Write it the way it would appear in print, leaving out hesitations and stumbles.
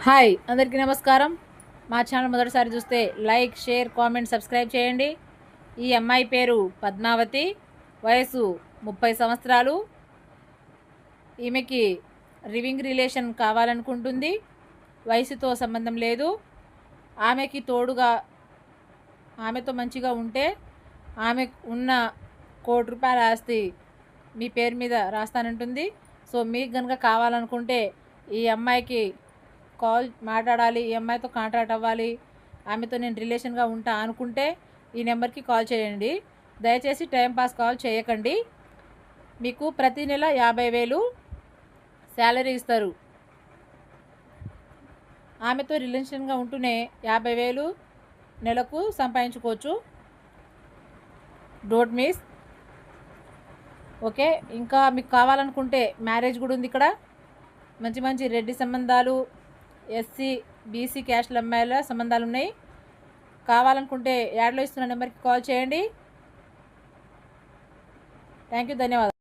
Hi అందరికీ నమస్కారం. మా ఛానల్ మొదటిసారి చూస్తే లైక్, షేర్, కామెంట్, సబ్స్క్రైబ్ చేయండి. ఈ అమ్మాయి పేరు పద్మావతి, వయసు 30 సంవత్సరాలు. ఈమెకి లివింగ్ రిలేషన్ కావాలనుకుంటుంది. వయసుతో సంబంధం లేదు. ఆమెకి తోడుగా ఆమెతో మంచిగా ఉంటే ఆమె ఉన్న ₹1,00,00,000 ఆస్తి మీ పేరు మీద రాస్తానంటుంది. సో మీకు కనుక కావాలనుకుంటే ఈ అమ్మాయికి కాల్ మాట్లాడాలి, ఈ అమ్మాయితో కాంటాక్ట్ అవ్వాలి, ఆమెతో నేను రిలేషన్గా ఉంటా అనుకుంటే ఈ నెంబర్కి కాల్ చేయండి. దయచేసి టైంపాస్ కాల్ చేయకండి. మీకు ప్రతి నెల 50,000 శాలరీ ఇస్తారు. ఆమెతో రిలేషన్గా ఉంటూనే 50,000 నెలకు సంపాదించుకోవచ్చు. Don't miss. ఓకే, ఇంకా మీకు కావాలనుకుంటే మ్యారేజ్ కూడా ఉంది. ఇక్కడ మంచి మంచి రెడ్డి సంబంధాలు, ఎస్సీ, బీసీ క్యాస్ట్ల అమ్మాయిల సంబంధాలు ఉన్నాయి. కావాలనుకుంటే యాడ్లో ఇస్తున్న నెంబర్కి కాల్ చేయండి. థ్యాంక్ యూ, ధన్యవాదాలు.